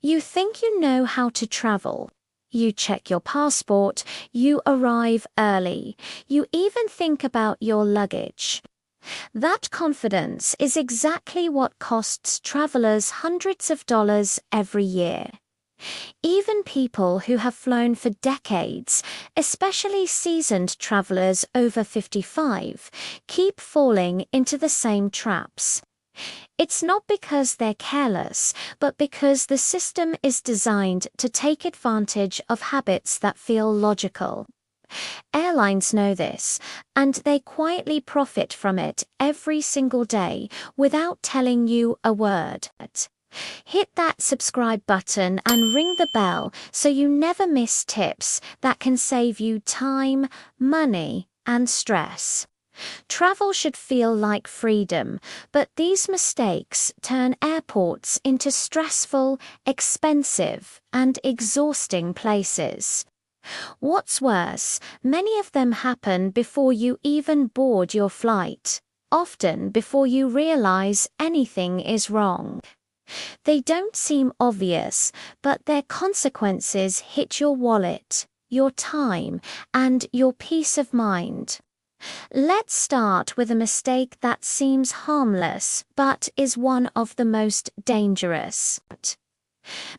You think you know how to travel. You check your passport, you arrive early, you even think about your luggage. That confidence is exactly what costs travelers hundreds of dollars every year. Even people who have flown for decades, especially seasoned travelers over 55, keep falling into the same traps. It's not because they're careless, but because the system is designed to take advantage of habits that feel logical. Airlines know this, and they quietly profit from it every single day without telling you a word. Hit that subscribe button and ring the bell so you never miss tips that can save you time, money, and stress. Travel should feel like freedom, but these mistakes turn airports into stressful, expensive, and exhausting places. What's worse, many of them happen before you even board your flight, often before you realize anything is wrong. They don't seem obvious, but their consequences hit your wallet, your time, and your peace of mind. Let's start with a mistake that seems harmless but is one of the most dangerous.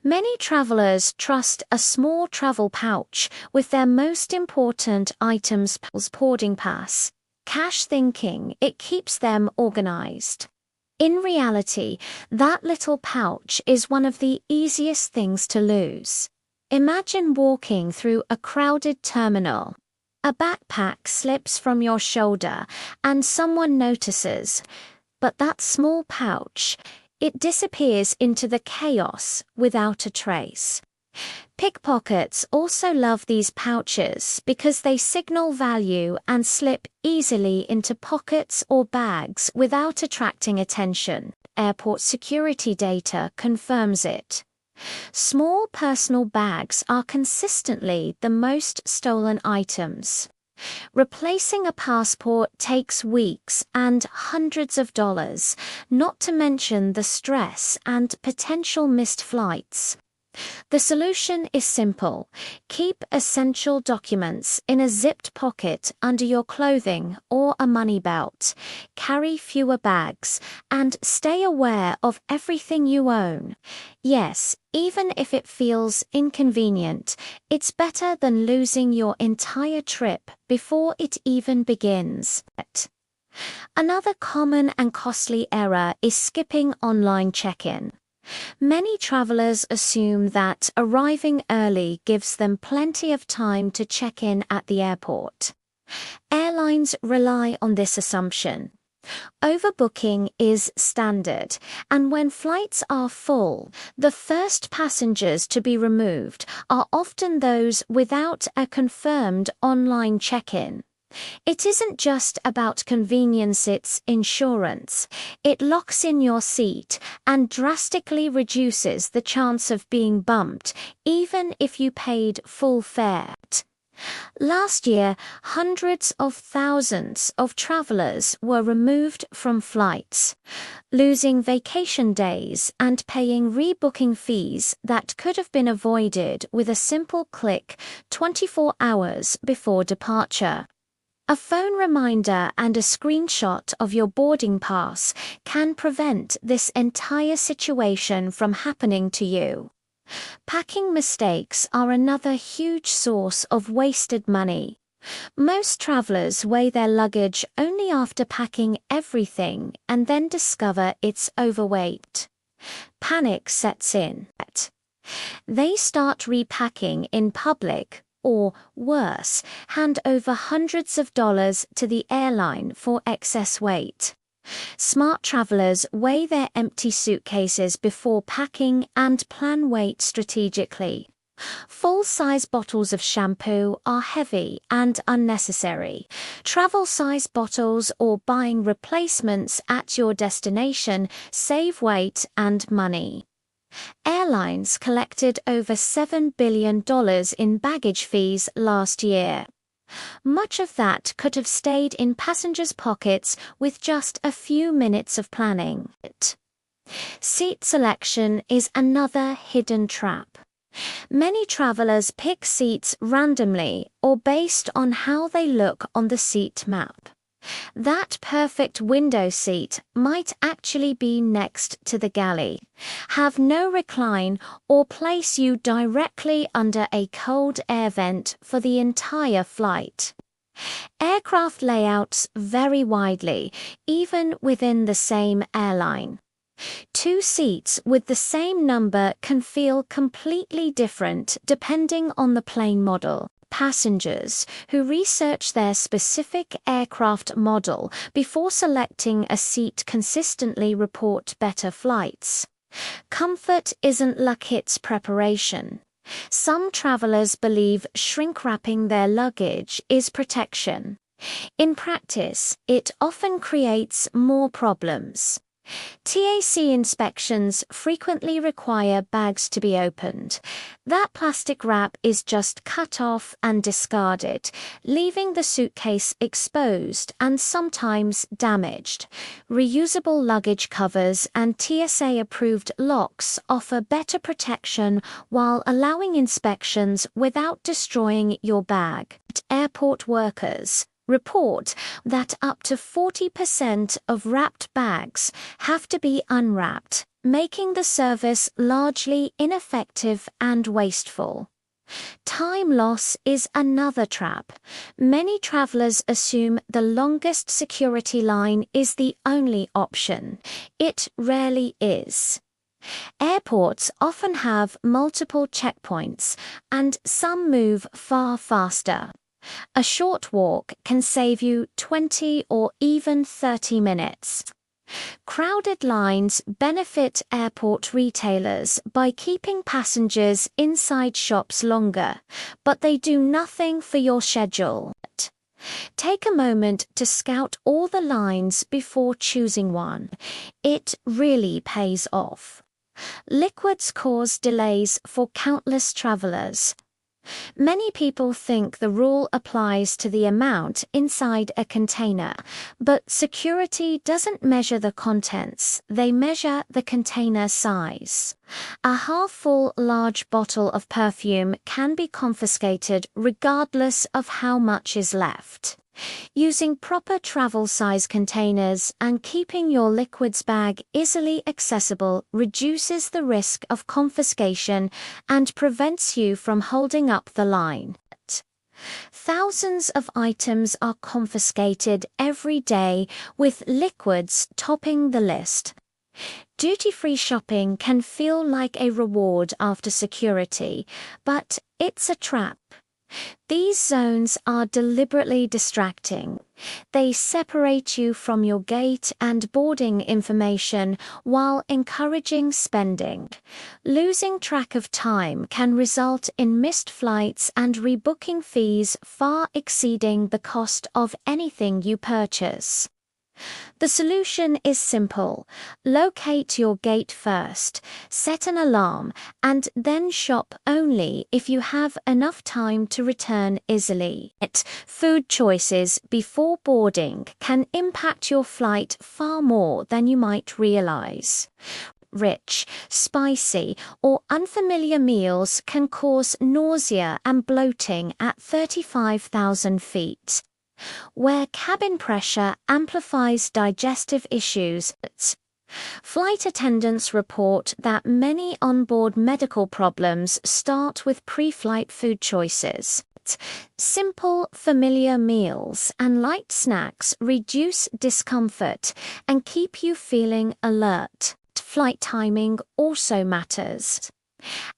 Many travelers trust a small travel pouch with their most important items, boarding pass, cash, thinking it keeps them organized. In reality, that little pouch is one of the easiest things to lose. Imagine walking through a crowded terminal. A backpack slips from your shoulder and someone notices, but that small pouch, it disappears into the chaos without a trace. Pickpockets also love these pouches because they signal value and slip easily into pockets or bags without attracting attention. Airport security data confirms it. Small personal bags are consistently the most stolen items. Replacing a passport takes weeks and hundreds of dollars, not to mention the stress and potential missed flights. The solution is simple. Keep essential documents in a zipped pocket under your clothing or a money belt. Carry fewer bags and stay aware of everything you own. Yes, even if it feels inconvenient, it's better than losing your entire trip before it even begins. Another common and costly error is skipping online check-in. Many travelers assume that arriving early gives them plenty of time to check in at the airport. Airlines rely on this assumption. Overbooking is standard, and when flights are full, the first passengers to be removed are often those without a confirmed online check-in. It isn't just about convenience, it's insurance. It locks in your seat and drastically reduces the chance of being bumped, even if you paid full fare. Last year, hundreds of thousands of travelers were removed from flights, losing vacation days and paying rebooking fees that could have been avoided with a simple click 24 hours before departure. A phone reminder and a screenshot of your boarding pass can prevent this entire situation from happening to you. Packing mistakes are another huge source of wasted money. Most travelers weigh their luggage only after packing everything and then discover it's overweight. Panic sets in. They start repacking in public, or worse, hand over hundreds of dollars to the airline for excess weight. Smart travelers weigh their empty suitcases before packing and plan weight strategically. Full-size bottles of shampoo are heavy and unnecessary. Travel-size bottles or buying replacements at your destination save weight and money. Airlines collected over $7 billion in baggage fees last year. Much of that could have stayed in passengers' pockets with just a few minutes of planning. Seat selection is another hidden trap. Many travelers pick seats randomly or based on how they look on the seat map. That perfect window seat might actually be next to the galley, have no recline, or place you directly under a cold air vent for the entire flight. Aircraft layouts vary widely, even within the same airline. Two seats with the same number can feel completely different depending on the plane model. Passengers who research their specific aircraft model before selecting a seat consistently report better flights. Comfort isn't luck, it's preparation. Some travelers believe shrink-wrapping their luggage is protection. In practice, it often creates more problems. TAC inspections frequently require bags to be opened. That plastic wrap is just cut off and discarded, leaving the suitcase exposed and sometimes damaged. Reusable luggage covers and TSA-approved locks offer better protection while allowing inspections without destroying your bag. Airport workers report that up to 40% of wrapped bags have to be unwrapped, making the service largely ineffective and wasteful. Time loss is another trap. Many travelers assume the longest security line is the only option. It rarely is. Airports often have multiple checkpoints, and some move far faster. A short walk can save you 20 or even 30 minutes. Crowded lines benefit airport retailers by keeping passengers inside shops longer, but they do nothing for your schedule. Take a moment to scout all the lines before choosing one. It really pays off. Liquids cause delays for countless travelers. Many people think the rule applies to the amount inside a container, but security doesn't measure the contents, they measure the container size. A half-full large bottle of perfume can be confiscated regardless of how much is left. Using proper travel size containers and keeping your liquids bag easily accessible reduces the risk of confiscation and prevents you from holding up the line. Thousands of items are confiscated every day, with liquids topping the list. Duty-free shopping can feel like a reward after security, but it's a trap. These zones are deliberately distracting. They separate you from your gate and boarding information while encouraging spending. Losing track of time can result in missed flights and rebooking fees far exceeding the cost of anything you purchase. The solution is simple. Locate your gate first, set an alarm, and then shop only if you have enough time to return easily. Food choices before boarding can impact your flight far more than you might realize. Rich, spicy, or unfamiliar meals can cause nausea and bloating at 35,000 feet. Where cabin pressure amplifies digestive issues. Flight attendants report that many onboard medical problems start with pre-flight food choices. Simple, familiar meals and light snacks reduce discomfort and keep you feeling alert. Flight timing also matters.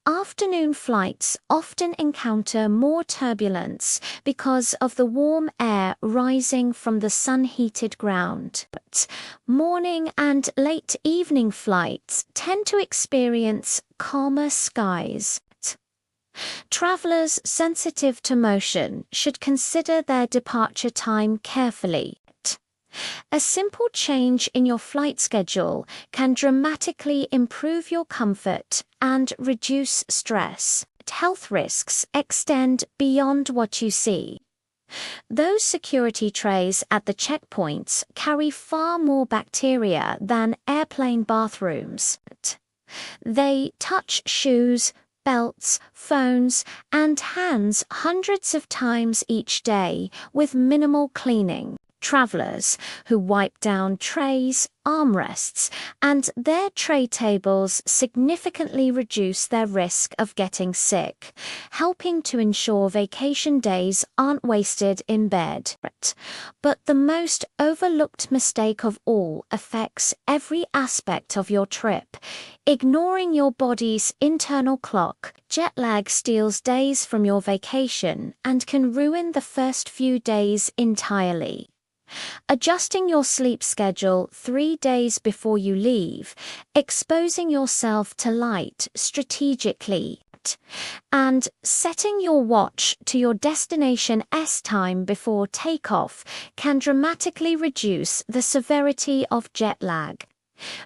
Afternoon flights often encounter more turbulence because of the warm air rising from the sun-heated ground. But morning and late evening flights tend to experience calmer skies. Travelers sensitive to motion should consider their departure time carefully. A simple change in your flight schedule can dramatically improve your comfort and reduce stress. Health risks extend beyond what you see. Those security trays at the checkpoints carry far more bacteria than airplane bathrooms. They touch shoes, belts, phones, and hands hundreds of times each day with minimal cleaning. Travelers who wipe down trays, armrests, and their tray tables significantly reduce their risk of getting sick, helping to ensure vacation days aren't wasted in bed. But the most overlooked mistake of all affects every aspect of your trip. Ignoring your body's internal clock, jet lag steals days from your vacation and can ruin the first few days entirely. Adjusting your sleep schedule 3 days before you leave, exposing yourself to light strategically, and setting your watch to your destination's time before takeoff can dramatically reduce the severity of jet lag.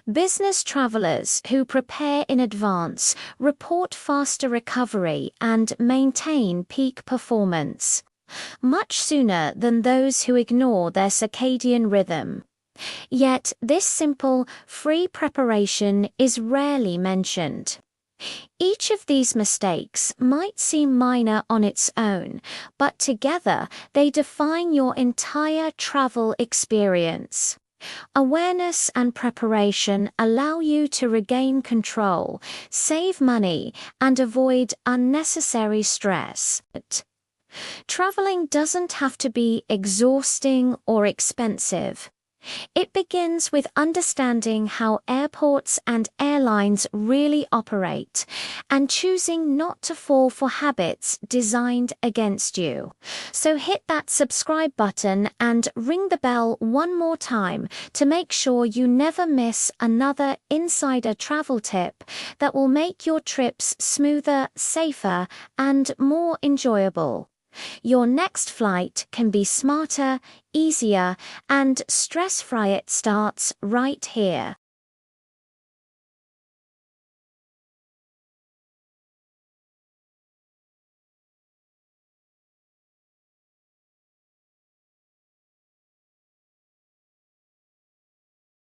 Business travelers who prepare in advance report faster recovery and maintain peak performance much sooner than those who ignore their circadian rhythm. Yet this simple, free preparation is rarely mentioned. Each of these mistakes might seem minor on its own, but together they define your entire travel experience. Awareness and preparation allow you to regain control, save money, and avoid unnecessary stress. Traveling doesn't have to be exhausting or expensive. It begins with understanding how airports and airlines really operate and choosing not to fall for habits designed against you. So hit that subscribe button and ring the bell one more time to make sure you never miss another insider travel tip that will make your trips smoother, safer, and more enjoyable. Your next flight can be smarter, easier, and stress-free. It starts right here.